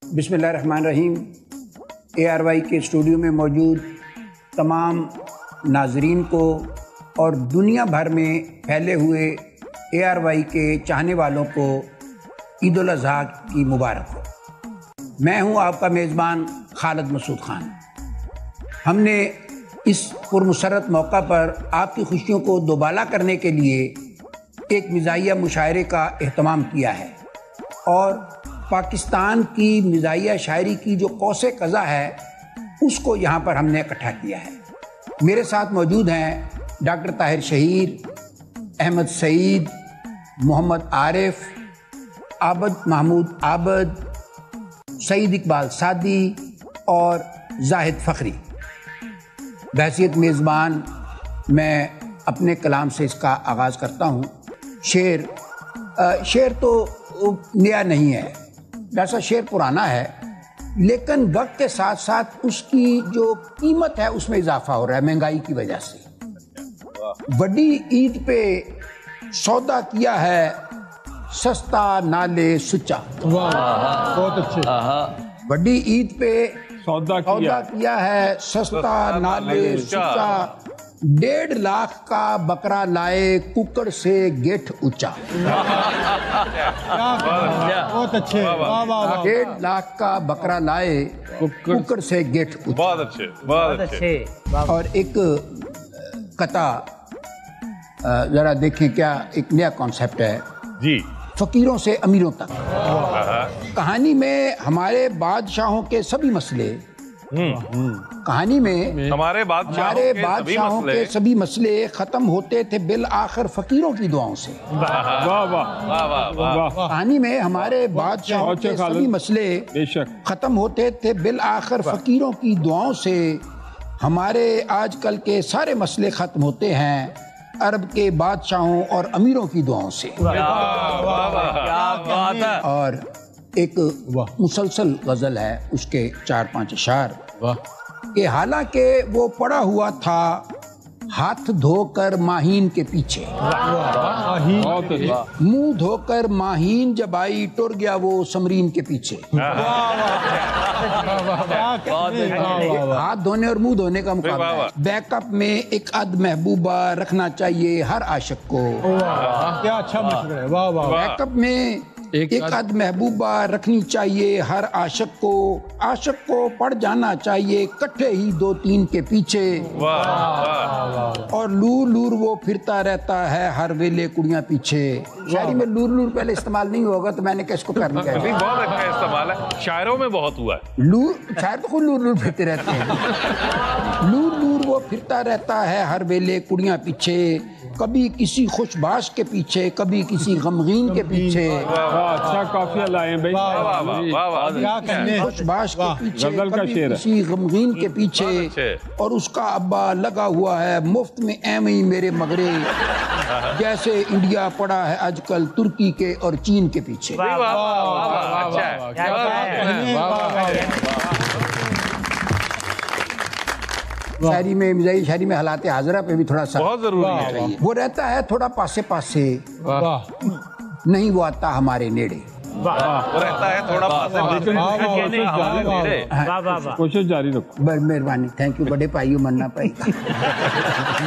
बिस्मिल्लाहिर्रहमानिर्रहीम। ARY के studio में मौजूद तमाम नाजरीन को और दुनिया भर में फैले हुए ARY के चाहने वालों को ईद उल अज़हा की मुबारक हो। मैं हूं आपका मेज़बान खालिद मसूद खान। हमने इस पुरमसरत मौका पर आपकी खुशियों को दोबाला करने के लिए एक मिज़ाहिया मुशायरे का एहतमाम किया है और पाकिस्तान की मिज़ाहिया शायरी की जो कौसे कज़ा है उसको यहाँ पर हमने इकट्ठा किया है। मेरे साथ मौजूद हैं डॉक्टर ताहिर शहीर, अहमद सईद, मोहम्मद आरिफ, आबद महमूद आबद, सईद इकबाल सादी और जाहिद फ़खरी। बहैसियत मेज़बान मैं अपने कलाम से इसका आगाज़ करता हूँ। शेर तो नया नहीं है, वैसा शेर पुराना है, लेकिन वक्त के साथ साथ उसकी जो कीमत है उसमें इजाफा हो रहा है महंगाई की वजह से। बड़ी ईद पे सौदा किया है सस्ता नाले सुच्चा। बहुत अच्छे। बड़ी ईद पे सौदा किया है सस्ता नाले सुच्चा। 1.5 लाख का बकरा लाए कुकड़ से गेठ ऊंचा। बहुत अच्छे। 1.5 लाख का बकरा लाए कुकड़ से गेठ ऊंचा। बहुत अच्छे, बहुत अच्छे। और एक कथा जरा देखें, क्या एक नया कॉन्सेप्ट है जी। फकीरों से अमीरों तक। कहानी में हमारे बादशाहों के सभी मसले, कहानी में हमारे बादशाहों के सभी मसले खत्म होते थे बिल आखिर फकीरों की दुआओं से। वाह वाह। कहानी में हमारे बादशाहों के सभी मसले खत्म होते थे बिल आखिर फकीरों की दुआओं से। हमारे आजकल के सारे मसले खत्म होते हैं अरब के बादशाहों और अमीरों की दुआओं से। और एक मुसलसल गजल है, उसके 4-5 अशार कि हालांकि वो पड़ा हुआ था हाथ धोकर माहीन के पीछे, मुंह धोकर माहीन जब आई टुर गया वो समरीन के पीछे। हाथ धोने और मुंह धोने का मुकाबला है। बैकअप में एक अद महबूबा रखना चाहिए हर आशिक को। क्या अच्छा मशवरा है। वाह वाह। बैकअप में एक अद महबूबा रखनी चाहिए हर आशिक को पड़ जाना चाहिए इकट्ठे ही 2-3 के पीछे। और लूर वो फिरता रहता है हर वेले कुड़ियां पीछे। शायरी में लूर पहले इस्तेमाल नहीं होगा तो मैंने किसको करना है। बहुत अच्छा इस्तेमाल है, शायरों में बहुत हुआ है। शायर तो खुद लूर फिरते रहते हैं। लूर वो फिरता रहता है हर वेले कुड़ियां पीछे, कभी किसी खुशबाश के पीछे कभी किसी गमगीन के पीछे। अच्छा काफिया लाए भाई। खुशबाश के पीछे कभी किसी गमगीन के पीछे। और उसका अब्बा लगा हुआ है मुफ्त में एवं ही मेरे मगरे, जैसे इंडिया पड़ा है आजकल तुर्की के और चीन के पीछे। शायरी में मिजाजी शायरी में हालात हाजरा पे भी थोड़ा सा बहुत जरूरी है। वो रहता है थोड़ा पासे पासे, नहीं वो आता हमारे नेड़े। वो रहता है थोड़ा पासे। कोशिश जारी रखो। बड़ी मेहरबानी, थैंक यू। बड़े भाइयों मनना पाई।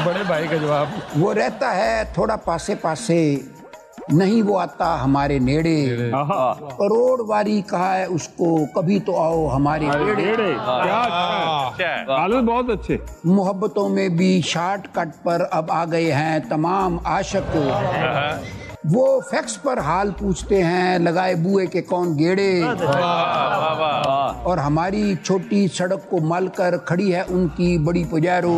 बड़े भाई का जवाब। वो रहता है थोड़ा पासे पासे, नहीं वो आता हमारे नेड़े। करोड़ वारी कहा है उसको कभी तो आओ हमारे नेड़े। बहुत अच्छे। मोहब्बतों में भी शॉर्टकट पर अब आ गए हैं तमाम आशिक। वो फैक्स पर हाल पूछते हैं लगाए बुए के कौन गेड़े। और हमारी छोटी सड़क को मल कर खड़ी है उनकी बड़ी पुजारो।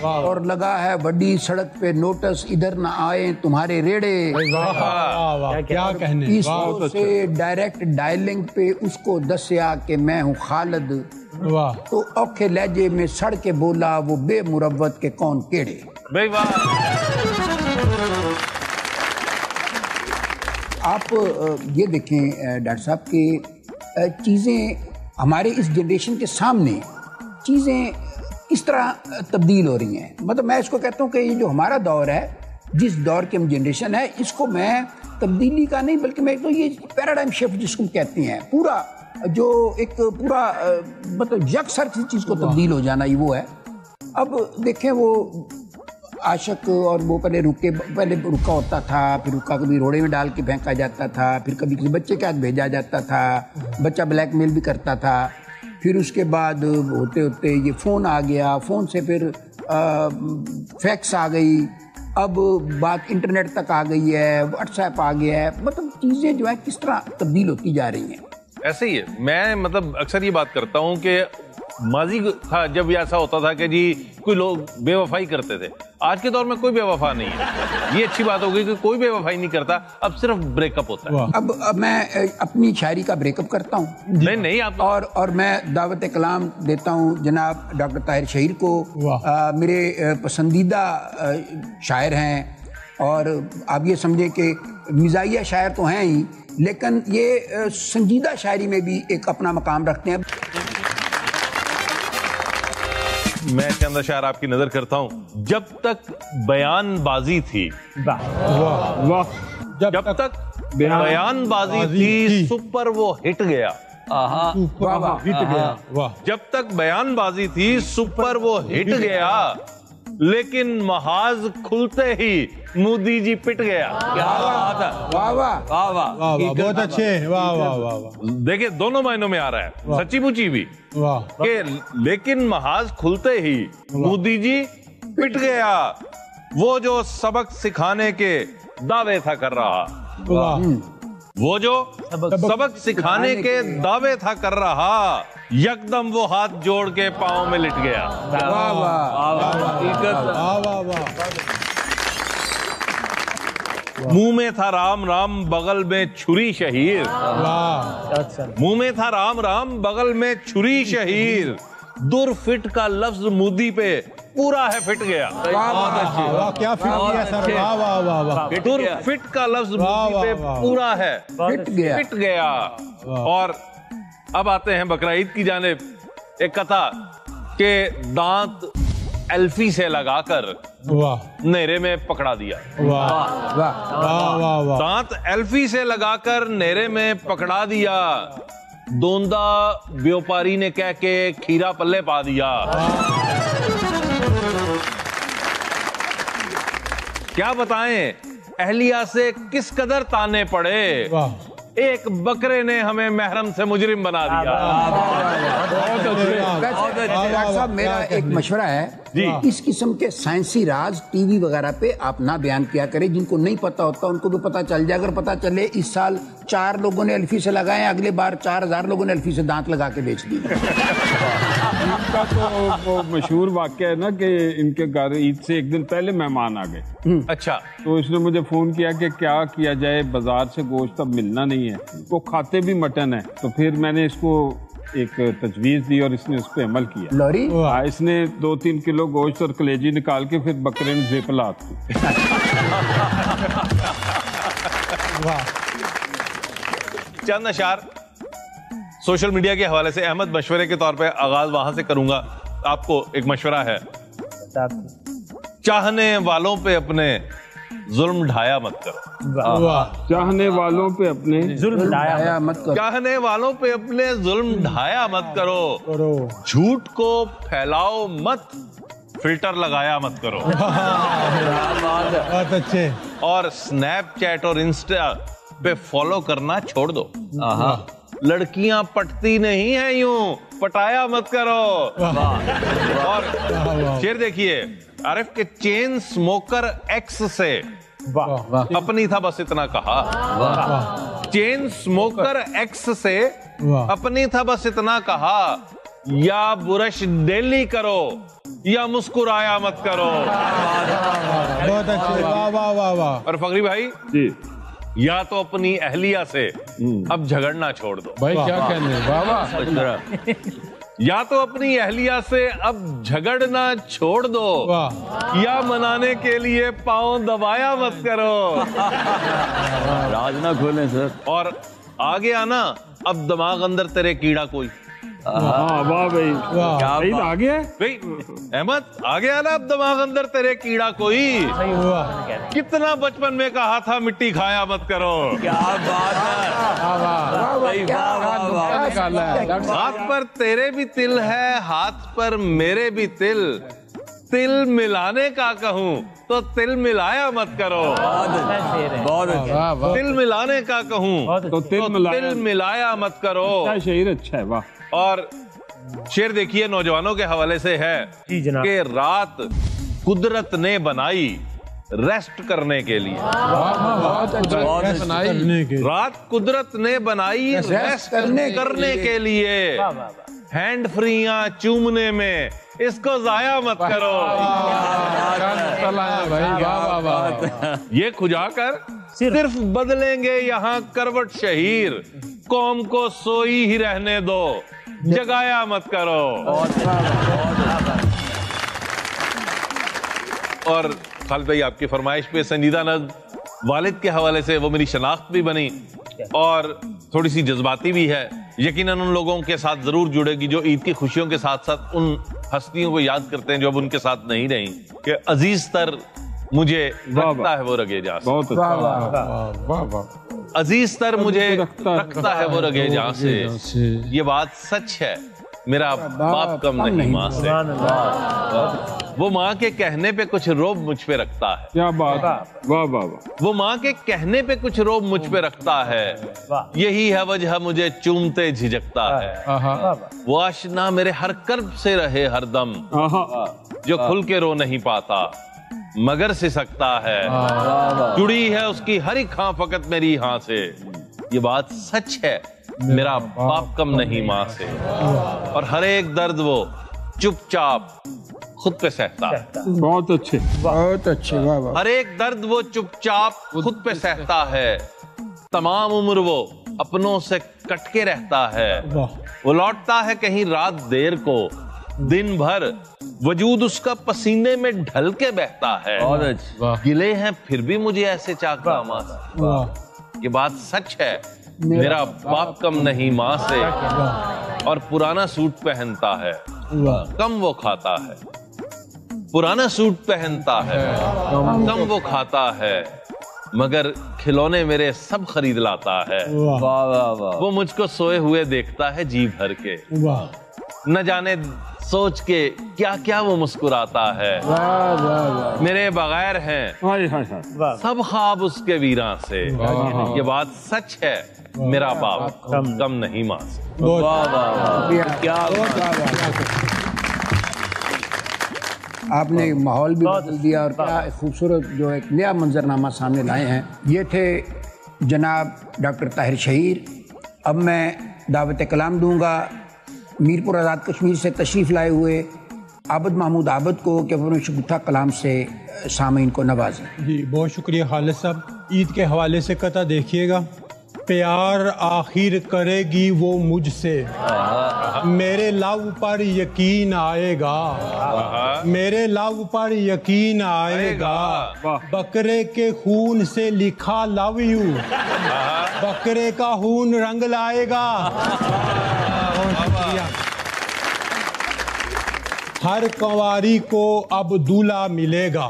और लगा है बड़ी सड़क पे नोटिस इधर न आए तुम्हारे रेड़े। क्या कहने। इस से डायरेक्ट डायलिंग पे उसको दसिया कि मैं हूँ खालिद। तो औखे लहजे में सड़ के बोला वो बेमुरव्वत के कौन केड़े। आप ये देखें डॉक्टर साहब कि चीज़ें हमारे इस जनरेशन के सामने चीज़ें किस तरह तब्दील हो रही हैं। मतलब मैं इसको कहता हूँ कि ये जो हमारा दौर है, जिस दौर की हम जनरेशन है, इसको मैं तब्दीली का नहीं, बल्कि मैं तो ये पैराडाइम शिफ्ट जिसको कहते हैं, पूरा जो एक पूरा मतलब यकसर किसी चीज़ को तब्दील हो जाना, ये वो है। अब देखें वो आशिक और वो पहले रुका होता था, फिर रुका कभी रोड़े में डाल के फेंका जाता था, फिर कभी किसी बच्चे के हाथ भेजा जाता था, बच्चा ब्लैकमेल भी करता था, फिर उसके बाद होते होते ये फ़ोन आ गया, फ़ोन से फिर फैक्स आ गई, अब बात इंटरनेट तक आ गई है, व्हाट्सएप आ गया है, मतलब चीज़ें जो है किस तरह तब्दील होती जा रही हैं। ऐसे ही है। मैं मतलब अक्सर ये बात करता हूँ कि माजी था जब ऐसा होता था कि जी कोई लोग बेवफाई करते थे। आज के दौर में कोई बेवफा नहीं है। ये अच्छी बात हो गई कि कोई बेवफाई नहीं करता, अब सिर्फ ब्रेकअप होता है। अब मैं अपनी शायरी का ब्रेकअप करता हूँ। नहीं आप और मैं दावत कलाम देता हूँ जनाब डॉक्टर ताहिर शहीर को। मेरे पसंदीदा शायर हैं, और आप ये समझे कि मिजाहिया शायर तो हैं ही, लेकिन ये संजीदा शायरी में भी एक अपना मकाम रखते हैं। मैं चंद अशार आपकी नजर करता हूं। जब तक बयानबाजी थी, जब तक बयानबाजी थी, सुपर वो हिट गया। जब तक बयानबाजी थी, सुपर वो हिट गया, लेकिन महाज खुलते ही मोदी जी पिट गया। क्या बात है, वाह वाह वाह वाह, बहुत अच्छे, वाह वाह वाह वाह। देखिए दोनों मायनों में आ रहा है, सच्ची मुची भी कि लेकिन महाज खुलते ही मोदी जी पिट गया। वो जो सबक सिखाने के दावे था कर रहा, वो जो सबक सिखाने के दावे था कर रहा, यकदम वो हाथ जोड़ के पांव में लिट गया। वाह वाह, मुंह में था राम राम, बगल में छुरी शहीर। मुंह में था राम राम, बगल में छुरी शहीर। दुर फिट का लफ्ज मोदी पे पूरा है फिट गया। वाह, क्या फिट किया सर, वाह वाह वाह वाह। दुर फिट का लफ्ज मोदी पे पूरा है फिट गया। और अब आते हैं बकरा ईद की जानिब। एक कथा के दांत एल्फी से लगाकर नेरे में पकड़ा दिया। वाह वाह वाह वाह। दांत एल्फी से लगाकर नेरे में पकड़ा दिया, दोंदा व्यापारी ने कह के खीरा पल्ले पा दिया। क्या बताएं अहलिया से किस कदर ताने पड़े, एक बकरे ने हमें महरम से मुजरिम बना दिया। डॉक्टर साहब, मेरा एक मशवरा है, इस किस्म के साइंसी राज टीवी वगैरह पे आप ना बयान किया करें। जिनको नहीं पता होता उनको भी पता चल जाए। अगर पता चले इस साल 4 लोगों ने अल्फी से लगाए, अगले बार 4000 लोगों ने अल्फी से दांत लगा के बेच दिए। इनका तो वो मशहूर वाक्य है ना कि इनके घर ईद से एक दिन पहले मेहमान आ गए। अच्छा, तो इसने मुझे फोन किया कि क्या किया जाए, बाजार से गोश्त अब मिलना नहीं है, वो खाते भी मटन है। तो फिर मैंने इसको एक तजवीज दी और इसने उस पर अमल किया। लॉरी इसने 2-3 किलो गोश्त और कलेजी निकाल के फिर बकरे में ज़ेपलात की। चंद अशार सोशल मीडिया के हवाले से अहमद मशवरे के तौर पे आगाज वहां से करूंगा। आपको एक मशवरा है, चाहने वालों पे अपने जुल्म ढाया मत करो। चाहने वालों पे अपने जुल्म ढाया मत करो। चाहने वालों पे अपने जुल्म ढाया मत करो। झूठ को फैलाओ मत, फिल्टर लगाया मत करो। बहुत अच्छे। और स्नैपचैट और इंस्टा पे फॉलो करना छोड़ दो। लड़कियां पटती नहीं है यूं, पटाया मत करो। और शेर देखिए आरिफ के, चेन स्मोकर एक्स से अपनी था बस इतना कहा। चेन स्मोकर एक्स से अपनी था बस इतना कहा, या बुरश डेली करो या मुस्कुराया मत करो। बहुत अच्छे, वाह वाह वाह वाह। और फकरी भाई जी, या तो अपनी अहलिया से अब झगड़ना छोड़ दो। भाई क्या कहने, वाह वाह। या तो अपनी अहलिया से अब झगड़ना छोड़ दो, या मनाने के लिए पांव दबाया मत करो। राज ना खोलें सर। और आगे आना, अब दिमाग अंदर तेरे कीड़ा कोई, हाँ वाह भाई, सईद आ गया भाई अहमद आ गया ना अब दिमाग अंदर तेरे कीड़ा कोई। कितना बचपन में कहा था मिट्टी खाया मत करो। क्या बात है। हाथ पर तेरे भी तिल है, हाथ पर मेरे भी तिल। तिल मिलाने का कहूँ तो तिल मिलाया मत करो। बहुत अच्छा। तिल मिलाने का कहूँ तो तिल मिलाया मत करो। शेर अच्छा है, वाह। और शेर देखिए नौजवानों के हवाले से है कि रात कुदरत ने बनाई रेस्ट करने के लिए। रात कुदरत ने बनाई रेस्ट करने के लिए। हैंड फ्रीयां चूमने में इसको जाया मत करो। ये खुजाकर सिर्फ बदलेंगे यहाँ करवट शहीर। कौम को सोई ही रहने दो, जगाया मत करो। और खालिद भाई आपकी फरमाइश पे संजीदा नज़्म वालिद के हवाले से वो मेरी शनाख्त भी बनी और थोड़ी सी जज्बाती भी है। यकीनन उन लोगों के साथ जरूर जुड़ेगी जो ईद की खुशियों के साथ साथ उन हस्तियों को याद करते हैं जो अब उनके साथ नहीं रही। कि अजीज तर मुझे रखता है वो रगे जहां से। बहुत अच्छा। अजीज तर मुझे रखता है वो रगे जहां से। ये बात सच है, मेरा बाप कम नहीं माँ से। वो माँ के कहने पे कुछ रोब मुझ पे रखता है। क्या बात, वाह वाह वाह। वो माँ के कहने पे कुछ रोब मुझ पे रखता है। यही है वजह मुझे चूमते झिझकता है। वो आशना मेरे हर कर्ब से रहे हरदम, जो खुल के रो नहीं पाता मगर सिसकता है। जुड़ी है उसकी हर एक हाँ फकत मेरी हाँ से। ये बात सच है, मेरा बाप कम नहीं माँ से। और हर एक दर्द वो चुपचाप खुद पे सहता है। बहुत अच्छे, बहुत अच्छे, वाह वाह। हर एक दर्द वो चुपचाप खुद पे सहता है। तमाम उम्र वो अपनों से कट के रहता है। वो लौटता है कहीं रात देर को, दिन भर वजूद उसका पसीने में ढल के बहता है। गिले हैं फिर भी मुझे ऐसे चाकता माँ। ये बात सच है, मेरा बाप कम नहीं माँ से। और पुराना सूट पहनता है, कम वो खाता है। पुराना सूट पहनता है, कम वो खाता है, मगर खिलौने मेरे सब खरीद लाता है। वो मुझको सोए हुए देखता है जी भर के, न जाने सोच के क्या क्या वो मुस्कुराता है। मेरे बगैर हैं सब ख्वाब उसके वीरां से। ये बात सच है, मेरा बाप कम नहीं माँ से। आपने माहौल भी बदल दिया और क्या खूबसूरत जो एक नया मंजरनामा सामने लाए हैं। ये थे जनाब डॉक्टर ताहिर शहीर। अब मैं दावत कलाम दूंगा मीरपुर आज़ाद कश्मीर से तशरीफ़ लाए हुए आबद महमूद आबद को कि अपने शगुफ्ता कलाम से सामीन को नवाजें। जी बहुत शुक्रिया खालिद साहब। ईद के हवाले से कथा देखिएगा। प्यार आखिर करेगी वो मुझसे, मेरे लव पर यकीन आएगा, मेरे लव पर यकीन आएगा। बकरे के खून से लिखा लव यू, बकरे का खून रंग लाएगा। हर कंवारी को अब दूल्हा मिलेगा,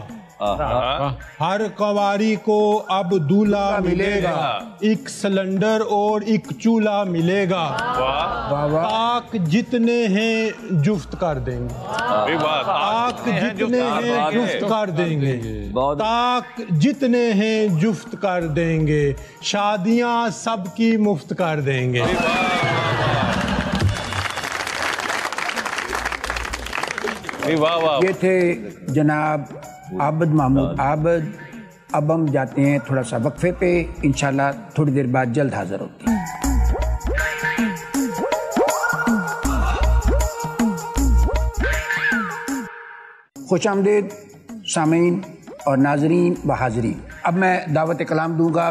हर कंवारी को अब दूल्हा मिलेगा। एक सिलेंडर और एक चूल्हा मिलेगा। ताक जितने हैं जुफ्त कर देंगे, ताक जितने हैं जुफ्त कर देंगे, ताक जितने हैं जुफ्त कर देंगे। शादियां सबकी मुफ्त कर देंगे। ये थे जनाब आबद महमूद आबद। अब हम जाते हैं थोड़ा सा वक्फे पे, इंशाल्लाह थोड़ी देर बाद जल्द हाजिर होते हैं। खुशामदीद सामीन और नाजरीन व हाजरीन। अब मैं दावत कलाम दूंगा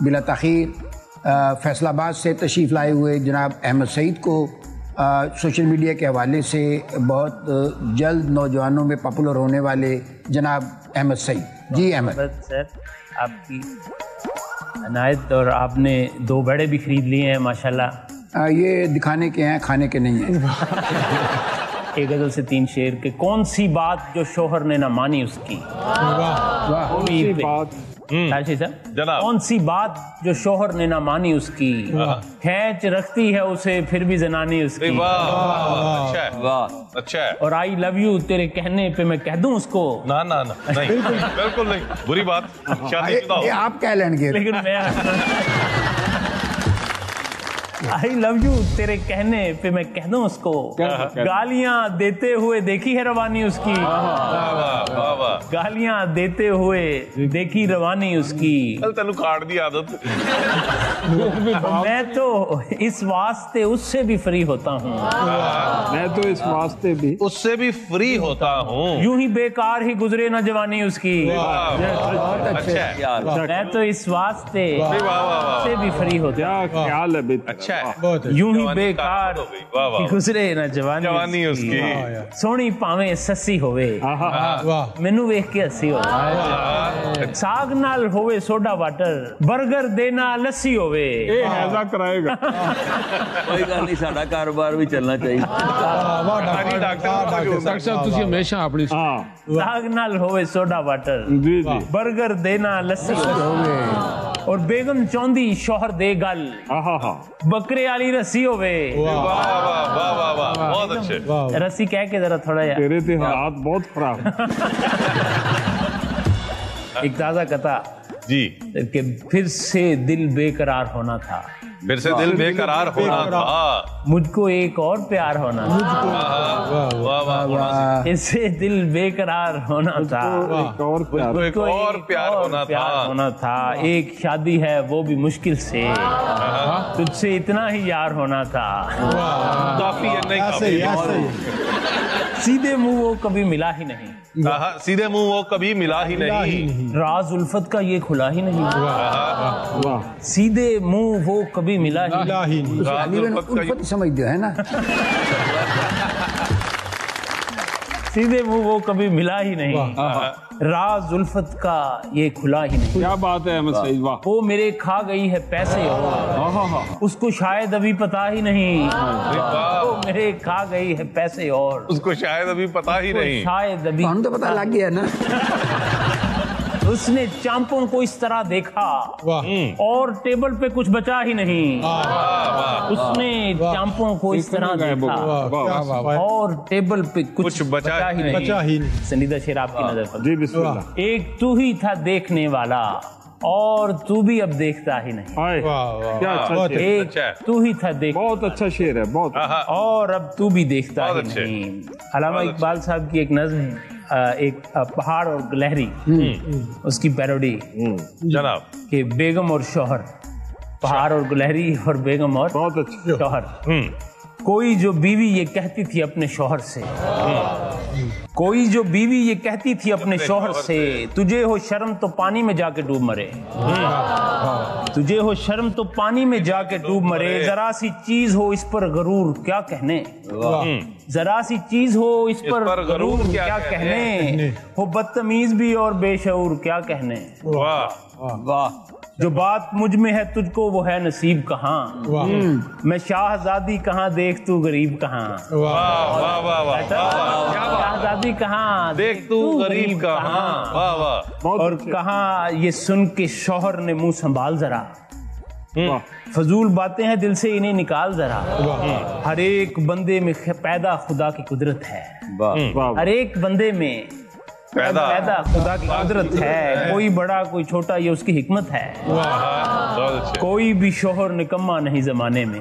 बिला ताखीर फैसलाबाद से तशरीफ़ लाए हुए जनाब अहमद सईद को। सोशल मीडिया के हवाले से बहुत जल्द नौजवानों में पॉपुलर होने वाले जनाब अहमद सईद। जी अहमद सर, आपकी अनायत और आपने 2 बड़े भी खरीद लिए हैं माशाल्लाह। ये दिखाने के हैं, खाने के नहीं हैं। एक गजल से 3 शेर के। कौन सी बात जो शोहर ने ना मानी उसकी। वाह उम्मीद पे। बात ताशी साहब, जनाब। कौन सी बात जो शोहर ने ना मानी उसकी, खैच रखती है उसे फिर भी जनानी उसकी। वाह, अच्छा है, वाह, अच्छा है। और आई लव यू तेरे कहने पे मैं कह दूं उसको। ना ना ना, नहीं बिल्कुल नहीं, बुरी बात, शादीशुदा हो। ये आप कह लेंगे। लेकिन मैं आई लव यू तेरे कहने पे मैं कह दूं उसको। गालियां देते हुए देखी है रवानी उसकी। वाह वाह वाह, गालियां देते हुए देखी रवानी उसकी। कल तेनू काट दी आदत। मैं तो इस वास्ते उससे भी फ्री होता हूँ। मैं तो इस वास्ते भी उससे भी फ्री होता हूँ। यूं ही बेकार ही गुजरे ना जवानी उसकी। अच्छा है, मैं तो इस वास्ते वाह वाह वाह, उससे भी फ्री होता क्या ख्याल है बेटा। अच्छा है। बहुत हूँ। यूं ही जवानी बेकार हो गई, वाह वाह। ही गुजरे ना जवानी उसकी। सोहनी भावें सस्सी होवे, वाह मैनू वेख के हसी होवे। साग नाल होवे सोडा वाटर, बर्गर देना लस्सी होवे। ये ऐसा कराएगा। कोई गल नहीं, साडा कारोबार भी चलना चाहिए। वाह डॉक्टर साहब तुसी हमेशा अपनी साग नाल होवे सोडा वाटर, जी जी बर्गर देना लस्सी होवे। और बेगम चौंदी शोहर दे गल, बकरे वाली रस्सी होवे। वाह वाह वाह वाह वाह, बहुत अच्छे। रस्सी कह के जरा थोड़ा यार। तेरे ते हालात बहुत खराब हैं। एक ताजा कथा जी, कि फिर से दिल बेकरार होना था, फिर से दिल बेकरार होना था, मुझको एक और प्यार होना था। वाह वाह वाह, फिर से दिल बेकरार होना था, एक और प्यार। एक और प्यार होना था। एक शादी है वो भी मुश्किल से, तुझसे इतना ही यार होना था। काफी है, नहीं ऐसे काफी। ही सीधे मुंह वो कभी मिला ही नहीं, सीधे मुंह वो कभी मिला ही नहीं। राज उल्फत का ये खुला ही नहीं। वाह सीधे मुंह वो कभी मिला ही नहीं। ही नहीं। राज उल्फत का उल्फत समझ दो है ना। सीधे मुंह वो कभी मिला ही नहीं, राज उल्फत का ये खुला ही नहीं। क्या बात है अहमद सईद, वाह। वो मेरे खा गई है पैसे और उसको शायद अभी पता ही नहीं। वो मेरे खा गई है पैसे और उसको शायद अभी पता ही नहीं। शायद अभी हम तो पता लग गया ना। उसने चांपों को इस तरह देखा और टेबल पे कुछ बचा ही नहीं। उसने चांपों को इस तरह देखा और टेबल पे कुछ बचा ही नहीं। संजीदा शेर आपकी नजर पर। जी बिस्मिल्लाह। एक तू ही था देखने वाला और तू भी अब देखता ही नहीं। क्या अच्छा शेर। एक तू ही था देख, बहुत अच्छा शेर है, बहुत। और अब तू भी देखता ही बहुत अच्छे। नहीं। अल्लामा इकबाल साहब की एक नज्म, एक पहाड़ और गिलहरी, उसकी पैरोडी जनाब। कि बेगम और शौहर, पहाड़ और गिलहरी और बेगम और बहुत अच्छा। शौहर। कोई जो बीवी ये कहती थी अपने शौहर से, कोई जो बीवी ये कहती थी अपने शौहर से, तुझे हो शर्म तो पानी में जाके डूब मरे। तुझे हो शर्म तो पानी में जाके डूब मरे। जरा सी चीज हो इस पर गरूर क्या कहने, जरा सी चीज हो इस पर गरूर क्या कहने। हो बदतमीज भी और बेशऊर क्या कहने। वाह वाह। जो बात मुझ में है तुझको वो है नसीब कहाँ। मैं शाहजादी कहाँ देख तू गरीब कहाँ। वाह वाह वाह वाह, शाहजादी कहाँ देख तू गरीब कहाँ। वाह वाह। और कहाँ ये सुन के शौहर ने मुंह संभाल जरा, फजूल बातें हैं दिल से इन्हें निकाल जरा। हर एक बंदे में पैदा खुदा की कुदरत है, हर एक बंदे में पैदा खुदा की कुदरत है। कोई बड़ा कोई छोटा ये उसकी हिकमत है। कोई भी शोहर निकम्मा नहीं जमाने में,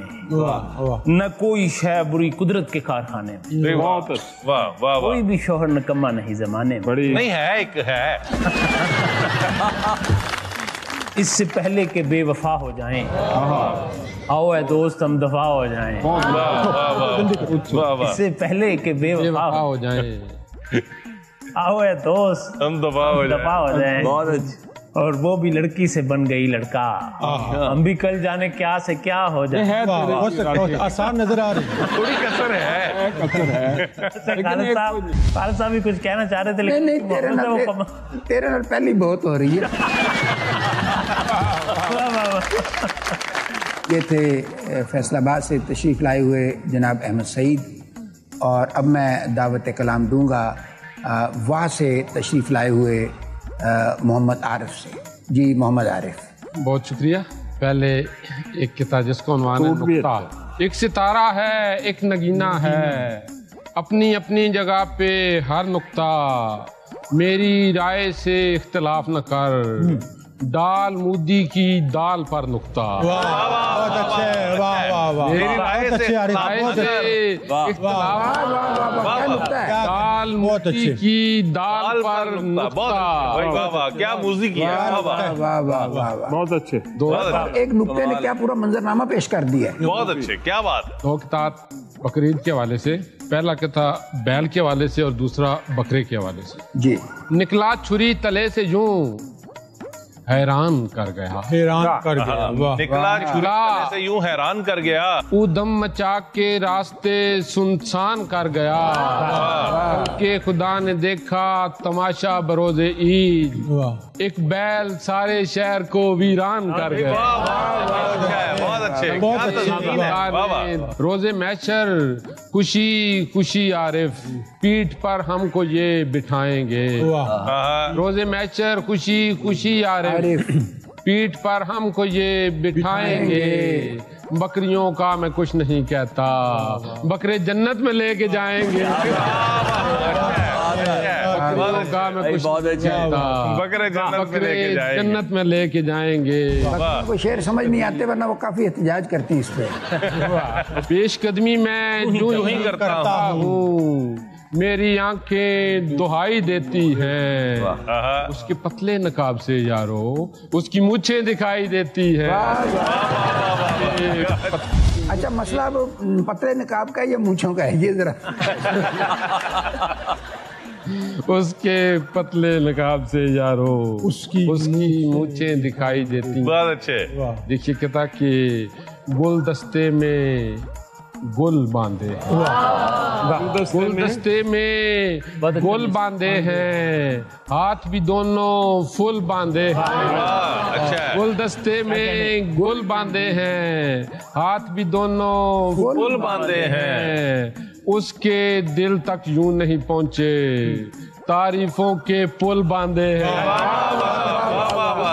न कोई शय बुरी कुदरत के कारखाने में। वाह वाह वाह। कोई भी शोहर निकम्मा नहीं जमाने में। नहीं है, एक है। इससे पहले के बेवफा हो जाएं, आओ ऐ दोस्त हम दफा हो जाएं। इससे पहले के बेवफा हो जाएं, आओ ऐ दोस्त हम दफा हो जाएं। बहुत अच्छा। और वो भी लड़की से बन गई लड़का, हम भी कल जाने क्या से क्या हो जाए। बहुत आसान नजर आ रही है। थोड़ी कसर है। खालिद साहब भी कुछ कहना चाह रहे थे, नहीं लेकिन तेरे नाल पहली बहुत हो रही है। ये थे फैसलाबाद से तशरीफ़ लाए हुए जनाब अहमद सईद, और अब मैं दावत कलाम दूंगा वहाँ से तशरीफ़ लाए हुए मोहम्मद आरिफ से। जी मोहम्मद आरिफ। बहुत शुक्रिया। पहले एक किताब जिसका उन्वान है नुक्ता। एक सितारा है, एक नगीना है, अपनी अपनी जगह पे हर नुक्ता, मेरी राय से इख्तिलाफ न कर, दाल मुद्दी की दाल पर नुक्ता। बहुत अच्छे, वाह वाह वाह, मेरी राय से दाल मुद्दी की दाल पर नुक्ता। क्या म्यूजिक है, वाह वाह वाह, बहुत अच्छे। एक नुक्ते ने क्या पूरा मंजरनामा पेश कर दिया है। बहुत अच्छे, क्या बात। दो किताब बकरीद के हवाले से, पहला किताब बैल के हवाले से और दूसरा बकरे के हवाले से। जी। निकला छुरी तले से यूं, हैरान कर गया, हैरान कर गया, वाह। निकला छुरी से यूं हैरान कर गया, उदम मचा के रास्ते सुनसान कर गया, के खुदा ने देखा तमाशा बरोज़े ईद, एक बैल सारे शहर को वीरान कर गया। बहुत अच्छे, बहुत अच्छे। रोजे मैशर खुशी खुशी आरिफ, पीठ पर हमको ये बिठाएंगे। रोजे मैशर खुशी खुशी आरिफ, पीठ पर हमको ये बिठाएंगे, बकरियों का मैं कुछ नहीं कहता, बकरे जन्नत में लेके जाएंगे। बकरियों का मैं कुछ नहीं कहता, बकरे जन्नत में लेके जाएंगे। कोई शेर समझ नहीं आते, वरना वो काफी एहतजाज करती हैं इस पे। पेशकदमी मैं यूं ही करता हूँ, मेरी आंखें दुहाई देती हैं, उसके पतले नकाब से यारो उसकी मूछें दिखाई देती हैं। अच्छा, मसला अब पतले नकाब का या मूछों का है, ये जरा उसके पतले नकाब से यारो उसकी मूछें दिखाई देती। बहुत अच्छे। देखिए कहता कि गुलदस्ते में गुल बांधे, गुलदस्ते में गुल बांधे हैं, हाथ भी दोनों फूल बांधे हैं। गुलदस्ते में गुल बांधे हैं, हाथ भी दोनों फूल बांधे हैं, उसके दिल तक यूं नहीं पहुंचे, तारीफों के पुल बांधे हैं।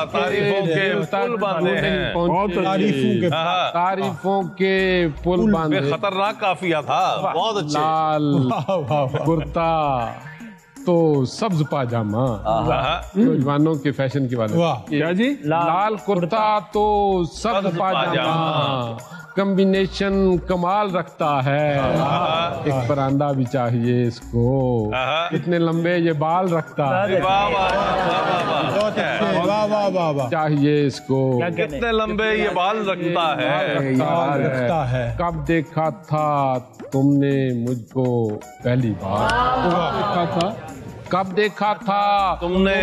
तारीफों के पुल बांधे हैं, तारीफों के पुल बांधे। खतरनाक काफिया था, बहुत अच्छे। लाल कुर्ता तो सब्ज पाजामा, नौजवानों के फैशन की बात है। क्या जी? लाल कुर्ता तो सब्ज पाजामा, कॉम्बिनेशन कमाल रखता है। एक परांदा भी चाहिए इसको, कितने लंबे ये बाल रखता है, चाहिए इसको, कितने लंबे ये बाल रखता है। कब देखा था तुमने मुझको पहली बार, कब देखा था तुमने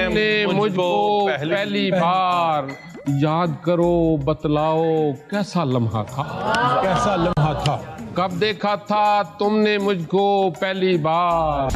मुझको पहली बार, याद करो बतलाओ कैसा लम्हा था, कैसा लम्हा था। कब देखा था तुमने मुझको पहली बार।